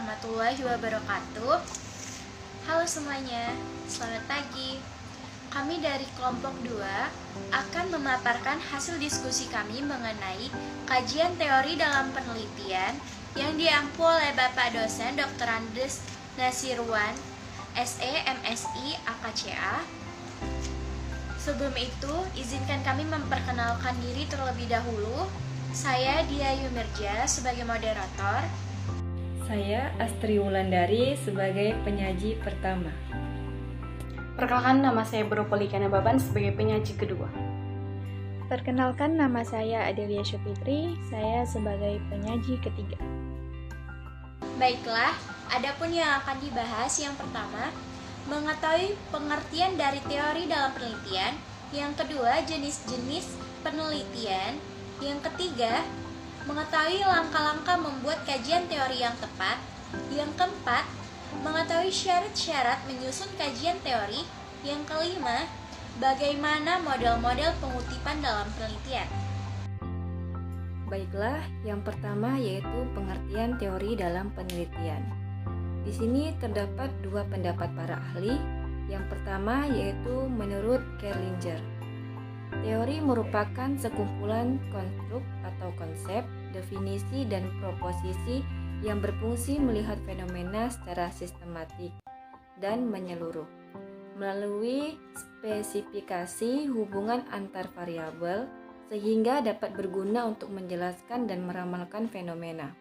warahmatullahi wabarakatuh. Halo semuanya, selamat pagi. Kami dari kelompok 2 akan memaparkan hasil diskusi kami mengenai kajian teori dalam penelitian yang diampu oleh Bapak dosen Dr. Andes Nasirwan, SE, MSI, AKCA. Sebelum itu, izinkan kami memperkenalkan diri terlebih dahulu. Saya Dia Yumirja sebagai moderator. Saya Astri Wulandari sebagai penyaji pertama. Perkenalkan, nama saya Bropolikana Baban sebagai penyaji kedua. Perkenalkan, nama saya Adelia Syufitri, saya sebagai penyaji ketiga. Baiklah, adapun yang akan dibahas yang pertama, mengetahui pengertian dari teori dalam penelitian. Yang kedua, jenis-jenis penelitian. Yang ketiga, mengetahui langkah-langkah membuat kajian teori yang tepat. Yang keempat, mengetahui syarat-syarat menyusun kajian teori. Yang kelima, bagaimana model-model pengutipan dalam penelitian. Baiklah, yang pertama yaitu pengertian teori dalam penelitian. Di sini terdapat dua pendapat para ahli. Yang pertama yaitu menurut Kerlinger. Teori merupakan sekumpulan konstruk atau konsep, definisi, dan proposisi yang berfungsi melihat fenomena secara sistematik dan menyeluruh melalui spesifikasi hubungan antar variabel sehingga dapat berguna untuk menjelaskan dan meramalkan fenomena.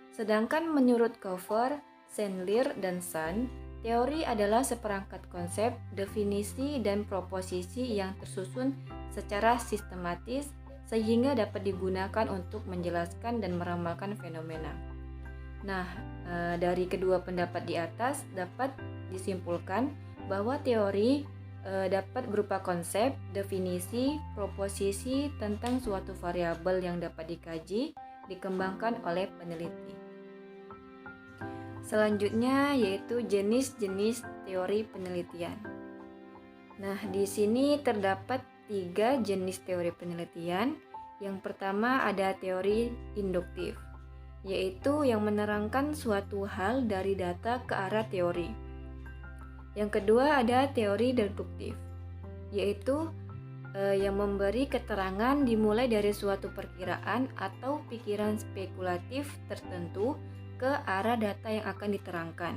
Sedangkan menurut Cover, Sandler, dan Sun, teori adalah seperangkat konsep, definisi, dan proposisi yang tersusun secara sistematis sehingga dapat digunakan untuk menjelaskan dan meramalkan fenomena. Nah, dari kedua pendapat di atas dapat disimpulkan bahwa teori dapat berupa konsep, definisi, proposisi tentang suatu variabel yang dapat dikaji, dikembangkan oleh peneliti. Selanjutnya yaitu jenis-jenis teori penelitian. Nah, di sini terdapat 3 jenis teori penelitian. Yang pertama ada teori induktif, yaitu yang menerangkan suatu hal dari data ke arah teori. Yang kedua ada teori deduktif, yaitu yang memberi keterangan dimulai dari suatu perkiraan atau pikiran spekulatif tertentu ke arah data yang akan diterangkan.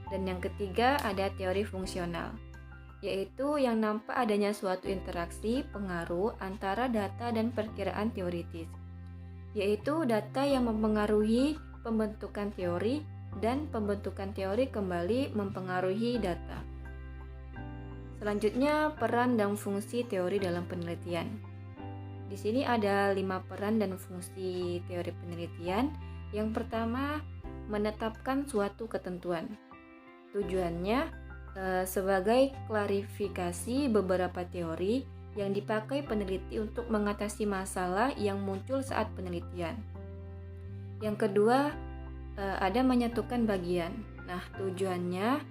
Dan yang ketiga ada teori fungsional, yaitu yang nampak adanya suatu interaksi pengaruh antara data dan perkiraan teoritis, yaitu data yang mempengaruhi pembentukan teori dan pembentukan teori kembali mempengaruhi data. Selanjutnya, peran dan fungsi teori dalam penelitian. Di sini ada 5 peran dan fungsi teori penelitian. Yang pertama, menetapkan suatu ketentuan. Tujuannya sebagai klarifikasi beberapa teori yang dipakai peneliti untuk mengatasi masalah yang muncul saat penelitian. Yang kedua, ada menyatukan bagian. Nah, tujuannya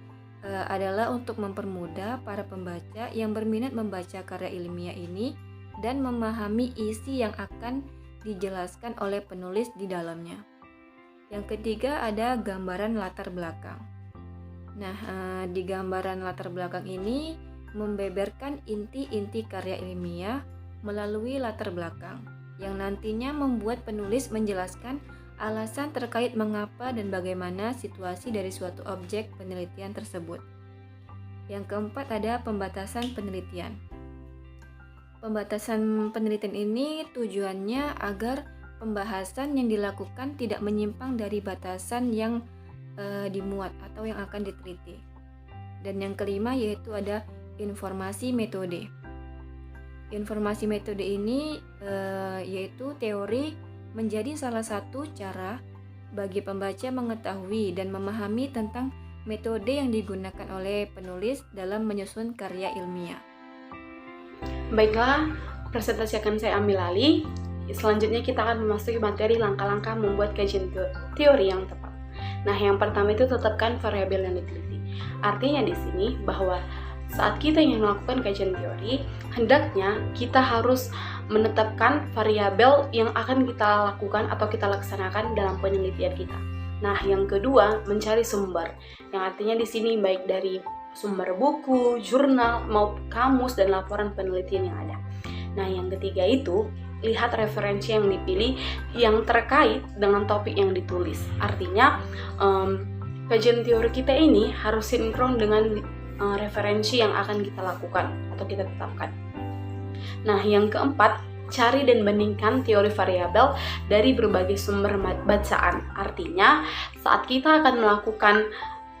adalah untuk mempermudah para pembaca yang berminat membaca karya ilmiah ini dan memahami isi yang akan dijelaskan oleh penulis di dalamnya. Yang ketiga ada gambaran latar belakang. Nah, di gambaran latar belakang ini membeberkan inti-inti karya ilmiah melalui latar belakang yang nantinya membuat penulis menjelaskan alasan terkait mengapa dan bagaimana situasi dari suatu objek penelitian tersebut. Yang keempat ada pembatasan penelitian. Pembatasan penelitian ini tujuannya agar pembahasan yang dilakukan tidak menyimpang dari batasan yang dimuat atau yang akan diteliti. Dan yang kelima yaitu ada informasi metode. Informasi metode ini yaitu teori menjadi salah satu cara bagi pembaca mengetahui dan memahami tentang metode yang digunakan oleh penulis dalam menyusun karya ilmiah. Baiklah, presentasi akan saya ambil alih. Selanjutnya kita akan memasuki materi langkah-langkah membuat kajian teori yang tepat. Nah, yang pertama itu tetapkan variabel yang diteliti. Artinya di sini bahwa saat kita ingin melakukan kajian teori, hendaknya kita harus menetapkan variabel yang akan kita lakukan atau kita laksanakan dalam penelitian kita. Nah, yang kedua, mencari sumber. Yang artinya di sini baik dari sumber buku, jurnal, maupun kamus dan laporan penelitian yang ada. Nah, yang ketiga itu, lihat referensi yang dipilih yang terkait dengan topik yang ditulis. Artinya, kajian teori kita ini harus sinkron dengan referensi yang akan kita lakukan atau kita tetapkan. Nah, yang keempat, cari dan bandingkan teori variabel dari berbagai sumber bacaan. Artinya, saat kita akan melakukan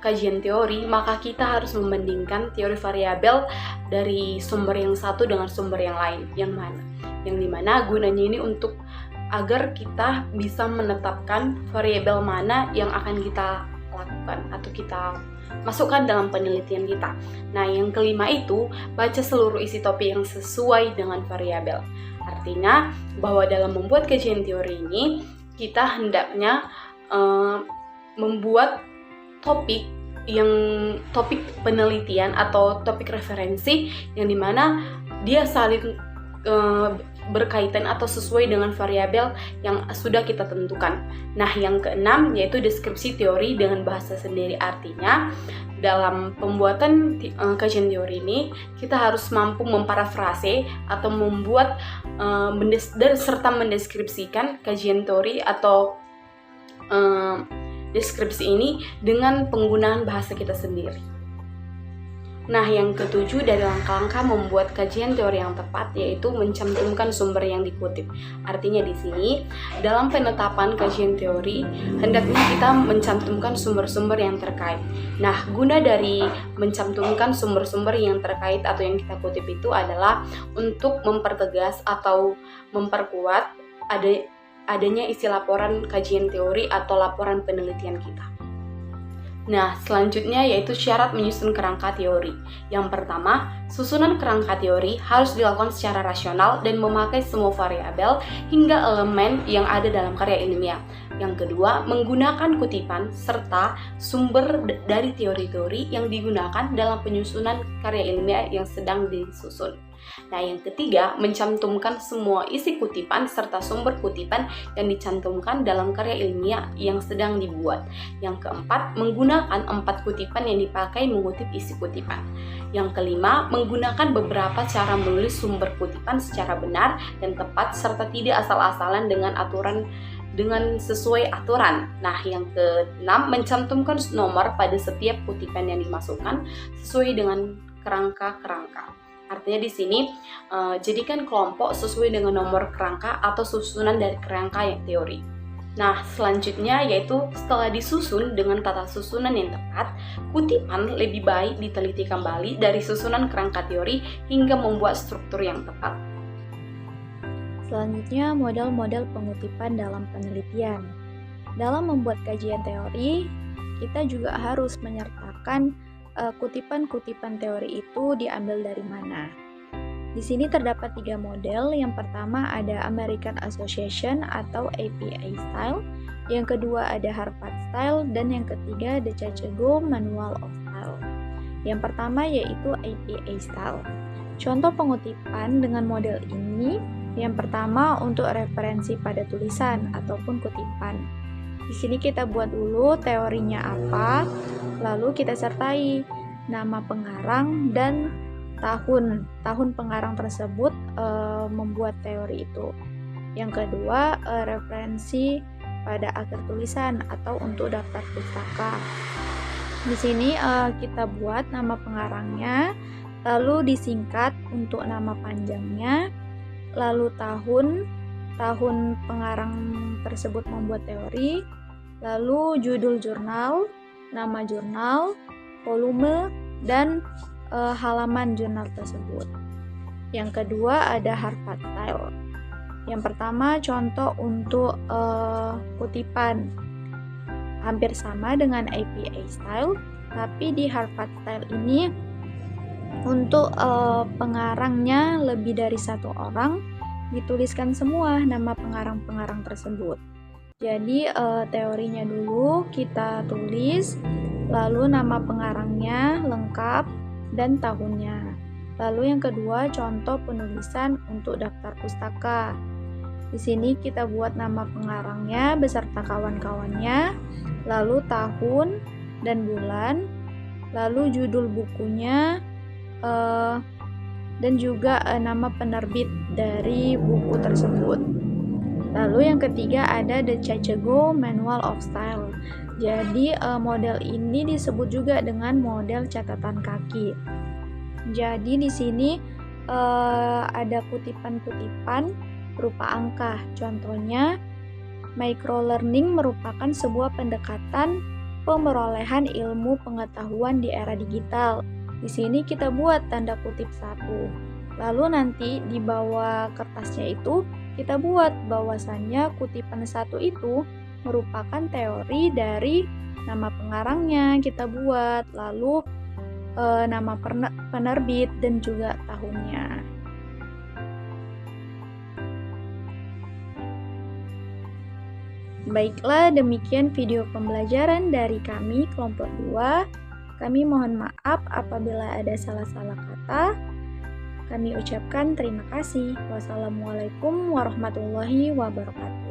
kajian teori, maka kita harus membandingkan teori variabel dari sumber yang satu dengan sumber yang lain. Yang mana? Yang dimana gunanya ini untuk agar kita bisa menetapkan variabel mana yang akan kita lakukan atau kita masukkan dalam penelitian kita. Nah, yang kelima itu, baca seluruh isi topik yang sesuai dengan variabel. Artinya, bahwa dalam membuat kajian teori ini, kita hendaknya membuat topik penelitian atau topik referensi yang dimana dia saling berkaitan atau sesuai dengan variabel yang sudah kita tentukan. Nah, yang keenam yaitu deskripsi teori dengan bahasa sendiri. Artinya, dalam pembuatan kajian teori ini, kita harus mampu memparafrase atau membuat serta mendeskripsikan kajian teori atau deskripsi ini dengan penggunaan bahasa kita sendiri. Nah, yang ketujuh dari langkah-langkah membuat kajian teori yang tepat yaitu mencantumkan sumber yang dikutip. Artinya di sini, dalam penetapan kajian teori, hendaknya kita mencantumkan sumber-sumber yang terkait. Nah, guna dari mencantumkan sumber-sumber yang terkait atau yang kita kutip itu adalah untuk mempertegas atau memperkuat adanya isi laporan kajian teori atau laporan penelitian kita. Nah, selanjutnya yaitu syarat menyusun kerangka teori. Yang pertama, susunan kerangka teori harus dilakukan secara rasional dan memakai semua variabel hingga elemen yang ada dalam karya ilmiah. Yang kedua, menggunakan kutipan serta sumber dari teori-teori yang digunakan dalam penyusunan karya ilmiah yang sedang disusun. Nah, yang ketiga, mencantumkan semua isi kutipan serta sumber kutipan yang dicantumkan dalam karya ilmiah yang sedang dibuat. Yang keempat, menggunakan 4 kutipan yang dipakai mengutip isi kutipan. Yang kelima, menggunakan beberapa cara menulis sumber kutipan secara benar dan tepat serta tidak asal-asalan dengan sesuai aturan. Nah, yang keenam, mencantumkan nomor pada setiap kutipan yang dimasukkan sesuai dengan kerangka-kerangka. Artinya di sini, jadikan kelompok sesuai dengan nomor kerangka atau susunan dari kerangka yang teori. Nah, selanjutnya yaitu setelah disusun dengan tata susunan yang tepat, kutipan lebih baik diteliti kembali dari susunan kerangka teori hingga membuat struktur yang tepat. Selanjutnya, model-model pengutipan dalam penelitian. Dalam membuat kajian teori, kita juga harus menyertakan kutipan-kutipan teori itu diambil dari mana. Di sini terdapat 3 model. Yang pertama ada American Association atau APA Style, yang kedua ada Harvard Style, dan yang ketiga The Chicago Manual of Style. Yang pertama yaitu APA Style. Contoh pengutipan dengan model ini, yang pertama untuk referensi pada tulisan ataupun kutipan. Di sini kita buat dulu teorinya apa, lalu kita sertai nama pengarang dan tahun pengarang tersebut membuat teori itu. Yang kedua, referensi pada akhir tulisan atau untuk daftar pustaka. Di sini kita buat nama pengarangnya, lalu disingkat untuk nama panjangnya, lalu tahun pengarang tersebut membuat teori, lalu judul jurnal, nama jurnal, volume, dan halaman jurnal tersebut. Yang kedua ada Harvard Style. Yang pertama contoh untuk kutipan hampir sama dengan APA Style, tapi di Harvard Style ini untuk pengarangnya lebih dari 1 orang, dituliskan semua nama pengarang-pengarang tersebut. Jadi teorinya dulu kita tulis, lalu nama pengarangnya lengkap dan tahunnya. Lalu yang kedua contoh penulisan untuk daftar pustaka. Di sini kita buat nama pengarangnya beserta kawan-kawannya, lalu tahun dan bulan, lalu judul bukunya, dan juga nama penerbit dari buku tersebut. Lalu yang ketiga ada The Chicago Manual of Style. Jadi model ini disebut juga dengan model catatan kaki. Jadi di sini ada kutipan-kutipan berupa angka. Contohnya, microlearning merupakan sebuah pendekatan pemerolehan ilmu pengetahuan di era digital. Di sini kita buat tanda kutip 1. Lalu nanti di bawah kertasnya itu kita buat bahwasannya kutipan 1 itu merupakan teori dari nama pengarangnya, kita buat, lalu nama penerbit dan juga tahunnya. Baiklah, demikian video pembelajaran dari kami kelompok 2. Kami mohon maaf apabila ada salah-salah kata. Kami ucapkan terima kasih. Wassalamualaikum warahmatullahi wabarakatuh.